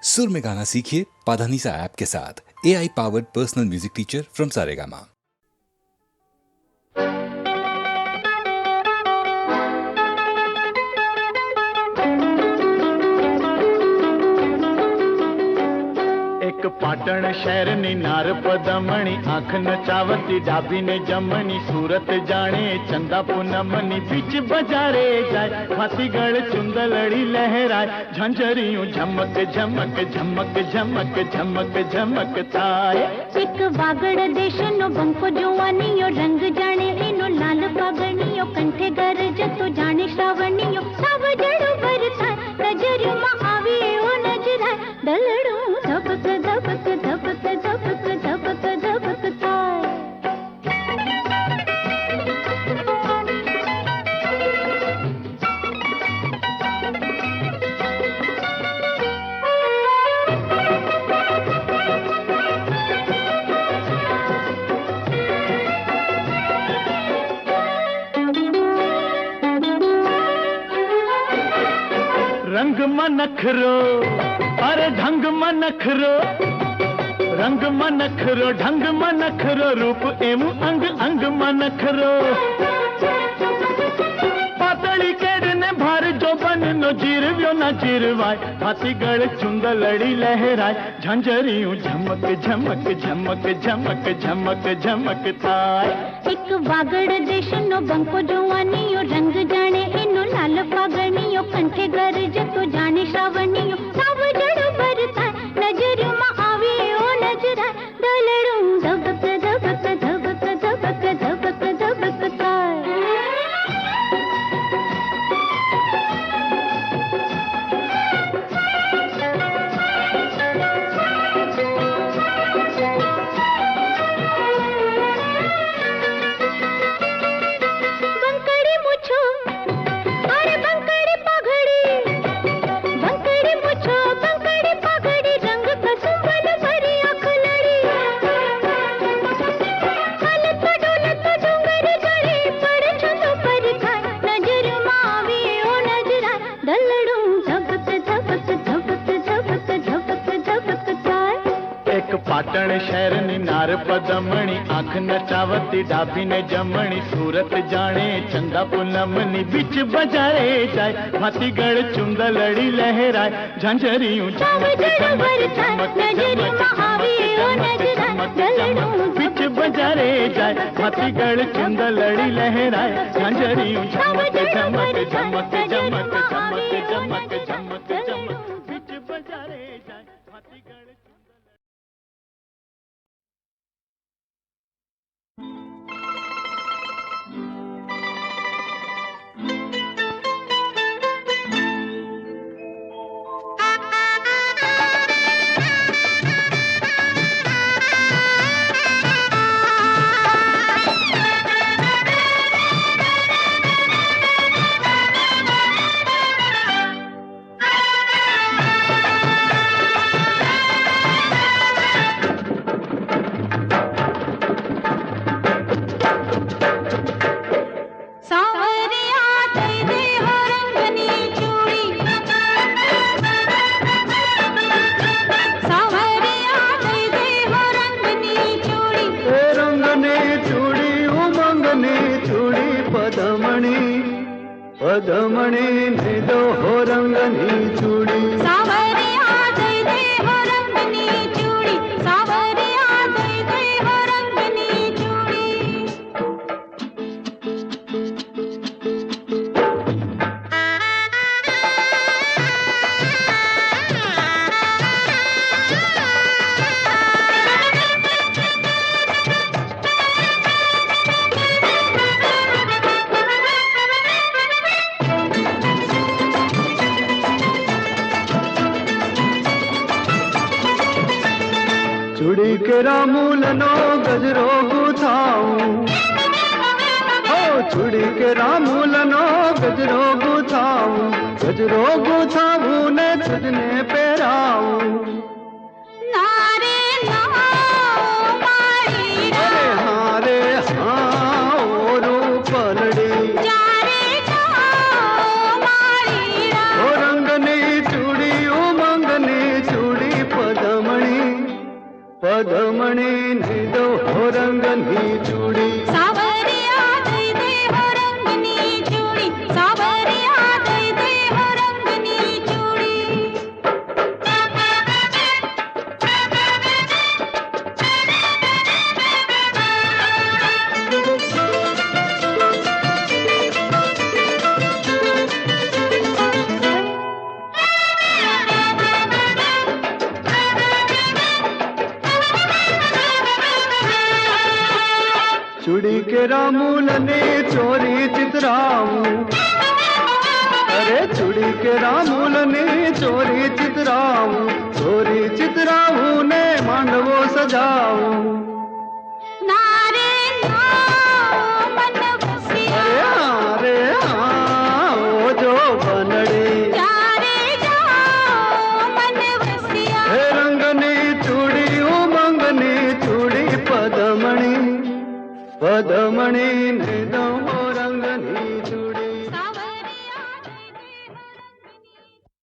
सुर में गाना सीखिए पाधानीसा ऐप के साथ। AI powered personal music teacher from Saregama. एक पाटण शहर नी नार पदमणी आंख नचावती डाबी ने जमनी सूरत जाने चंदा पूनमनी बीच बजारे जाए फाती गढ़ चुंदलड़ी लहराए झंझरियों झमक झमक झमक झमक झमक झमक थाए। एक वागड़ देश नो बंको जुवानियो रंग जाने एनो लाल पागणियो कंठे गरज तो जाने श्रावणियो सावजड़ो बरसाए नजर मा आवे ओ नजरा दलड़ो धपक धपक धपक धपक धपक धपक थाए। रंग मनखरो अरे ढंग मनखरो रंग मनखरो ढंग मनखरो रूप एवं अंग अंग मनखरो पातली केडने भार जो बन नो जीरव्यो न जीरवाय हाथी गढ़ चुंदलड़ी लहराए झंझरियों झमक झमक झमक झमक झमक झमक थाए। एक वागड़ देश नो बंको जुवानियो रंग जाने एनो लाल पागणियो कंठे गरज तो जाने श्रावणियो सावजड़ो बरसाए नजर मा आवे ओ नजरा दलड़ो धबक धबक धबक धबक धबक धबक थाए। बंकड़ी मुछो अरे बंकड़ी पगड़ी बंकड़ी मुछो बंकड़ी पगड़ी रंग कसुंबल भरी आँख लड़ी हलत डोलत डूंगर गड़े पड़ छंदो पर खाए नजर मावे ओ नजरा दलड़ो धपक धपक धपक धपक धपक धपक थाए। एक पाटण शहर नी नार पदमणी आंख नचावती डाबी ने जमणी सूरत जाने चंदा पूनमनी बीच बजारे जाए फाती गढ़ चुंदलड़ी लहराए झंझरियों झमक झमक झमक झमक झमक झमक बीच बजारे जाए फाती गढ़ चुंदलड़ी लहराए झंझरियों झमक झमक झमक झमक झमक झमक झमक झमक बीच बजारे जाए फाती गढ़ सावरिया दे दे हो रंगनी चूड़ी सावरिया दे दे हो रंगनी चूड़ी रंगनी चूड़ी उमंगनी चूड़ी पदमणी पदमणी ने दो हो रंगनी चूड़ी सावरिया दे दे हो रंगनी चूड़ी सावरिया दे दे हो रंगनी चूड़ी। चूड़ी के रामूल नो गजरो गुथाऊं हो चूड़ी के रामूल नो गजरो गुथाऊं ने तुझने पेराऊं नारे ना मारी अरे हाँ रे हाँ ओ रूपलड़ी जा रे जा मारी ओ रंगनी चूड़ी ओ मंगनी चूड़ी પદમણી ને દો રંગની ચૂડી સાવરિયા દઈ દે હો રંગની ચૂડી સાવરિયા દઈ દે હો રંગની ચૂડી चूड़ी के रामूल ने चोरी चितराऊं अरे चूड़ी के रामूल ने चोरी चितराऊं ने मांडवो सजाऊं નારે ના મન વસિયા अरे हाँ ओ जो बनड़ी ચારે જાઓ મન વસિયા हे रंगनी चूड़ी उमंगनी चूड़ी पदमणी ने दो रंगनी चूड़ी સાવરિયા દઈ દે હો રંગની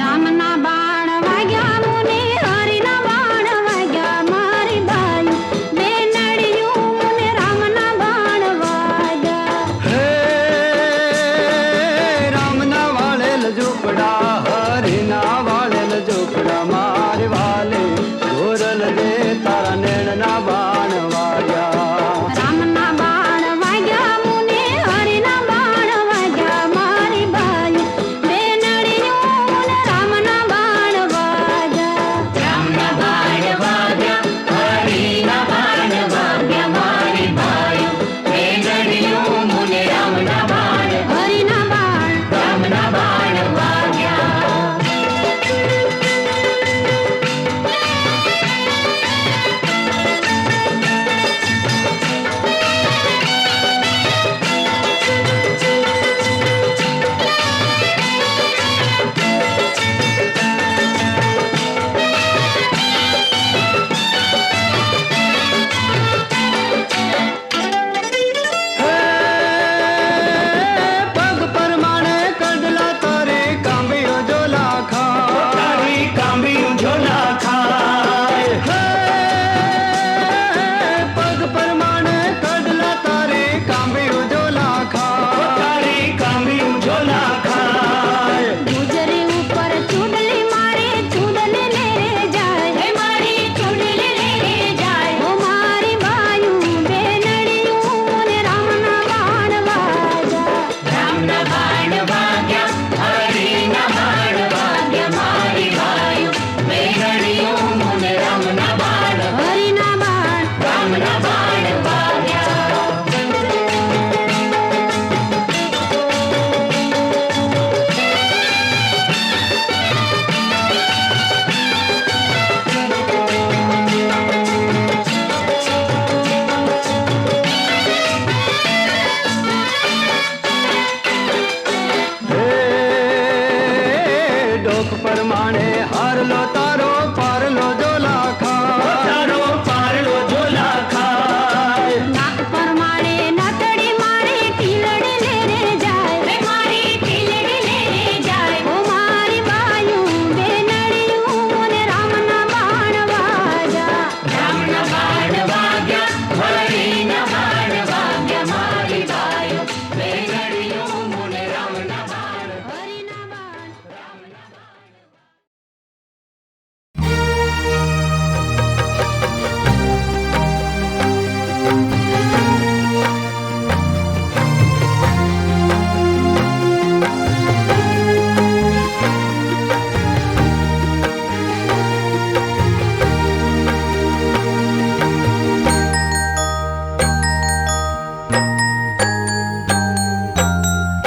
રામના બાણ વાગ્યા મુને હરિના બાણ વાગ્યા મારી બાયું બે નડિયું મુને રામના બાણ વાગ્યા हे रामना वाळेल झोपडा हरिना वाळेल झोपडा मारे वाले घोरल दे तारा नेणना बाण वाग्या રામના બાણ વાગ્યા મુને હરિના બાણ વાગ્યા મારી બાયું બે નડિયું મુને રામના બાણ વાગ્યા રામના બાણ વાગ્યા હરિના બાણ વાગ્યા મારી બાયું બે નડિયું મુને રામના બાણ હરિના બાણ રામના બાણ વાગ્યા पग परमाणे कडला तारे कांबियो झोला खारी कांबियो झोला खाय पग परमाणे कडला तारे कांबियो झोला खारी कांबियो झोला खाय ગુજરી ઉપર ચૂડલી મારે ચૂડલે લે જાય હે મારી ચૂડલે લે જાય ઓ મારી બાયું બે નડિયું મુને રામના બાણ વાગ્યા રામના બાણ વાગ્યા હરિના બાણ વાગ્યા મારી બાયું બે નડિયું મુને રામના બાણ હરિના બાણ રામના બાણ વાગ્યા ડોક પરમાણે હારલો તારો પારલો ઝોલા ખા તારો પારલો ઝોલા ખાય નાક પરમાણે નાતડી મારે ટીલડી લે રે જાય રે મારી ટીલડી લે રે જાય ઓ મારી બાયું બે નડિયું મુને રામના બાણ વાગ્યા રામના બાણ વાગ્યા હરિના બાણ વાગ્યા મારી બાયું બે નડિયું મુને રામના બાણ હરિના બાણ રામના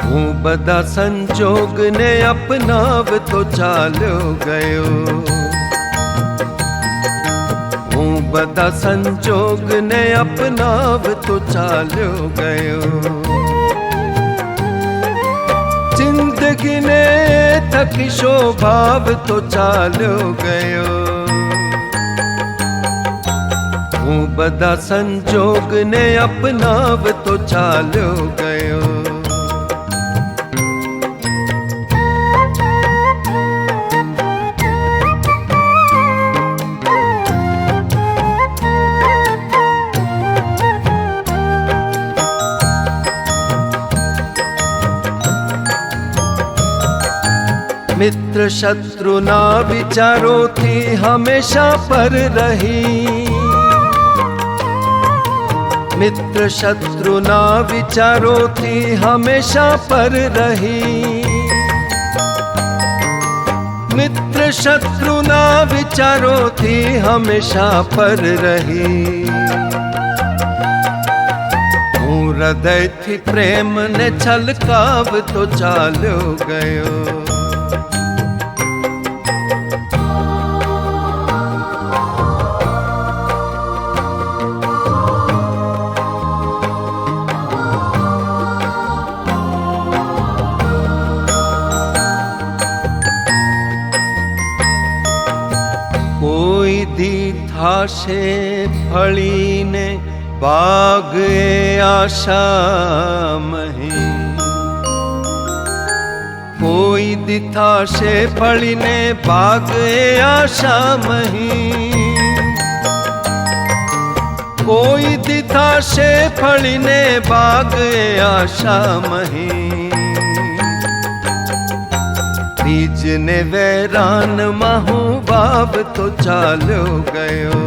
હું બધા સંજોગને અપનાવતો ચાલ્યો ગયો હું બધા સંજોગને અપનાવતો ચાલ્યો ગયો. જિંદગીને થકી શોભાવતો ચાલ્યો ગયો. હું બધા સંજોગને અપનાવતો ચાલ્યો ગયો. મિત્ર શત્રુના વિચારોથી હંમેશા પર રહી. મિત્ર શત્રુના વિચારોથી હંમેશા પર રહી. મિત્ર શત્રુના વિચારોથી હંમેશા પર રહી. હું હૃદયથી પ્રેમને છલકાવતો ચાલ્યો ગયો. કોઈ દી થાશે ફળીને બાગ એ આશા મહી. કોઈ દી થાશે ફળીને બાગ એ આશા મહી. કોઈ દી થાશે ફળીને બાગ એ આશા મહી. બીજને વેરાનમાં હું વાવતો ચાલ્યો ગયો.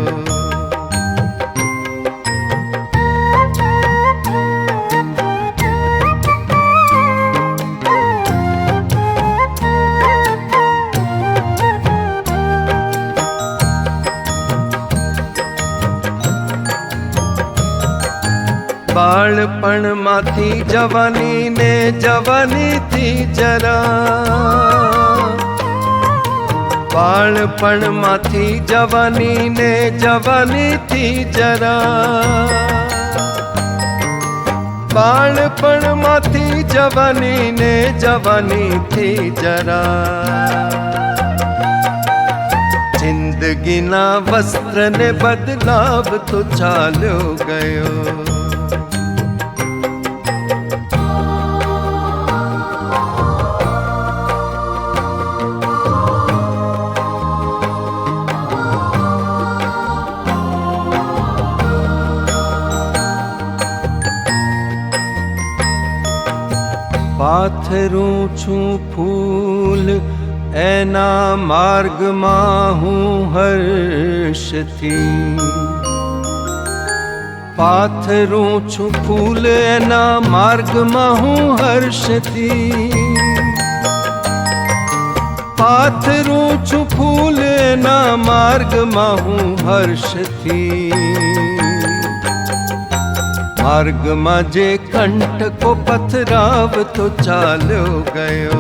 બાળપણમાંથી જવાનીને જવાનીથી જરા. બાળપણમાંથી જવાનીને જવાનીથી જરા. બાળપણમાંથી જવાનીને જવાનીથી જરા. જિંદગીના વસ્ત્રને બદલાવતો ચાલ્યો ગયો. પાથરું છું ફૂલ એના માર્ગમાં હું હર્ષથી. પાથરું છું ફૂલ એના માર્ગમાં હું હર્ષથી. પાથરું છું ફૂલ એના માર્ગમાં હું હર્ષથી. માર્ગમાં જે કંટકો પથરાવતો ચાલ્યો ગયો.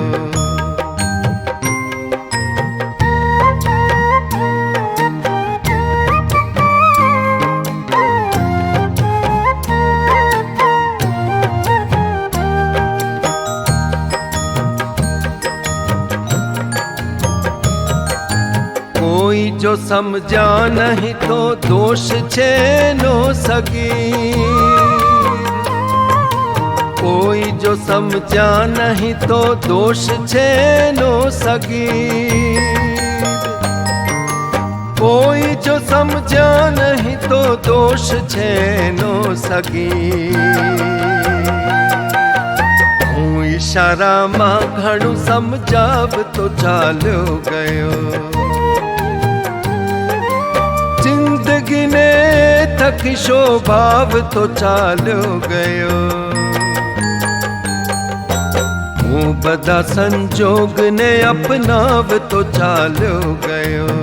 કોઈ જો સમજ્યા નહીં તો દોષ છે નો સગી. કોઈ જો સમજ્યા નહીં તો દોષ છે નો સગી. કોઈ જો સમજ્યા નહીં તો દોષ છે નો સગી. હું ઈશારામાં ઘણું સમજાવતો ચાલ્યો ગયો. જિંદગીને થકી શોભાવતો ચાલ્યો ગયો. હું બધા સંજોગને અપનાવતો ચાલ્યો ગયો.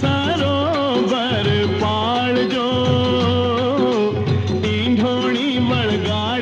सरोवर पाल जो ईंढोणी वळगाई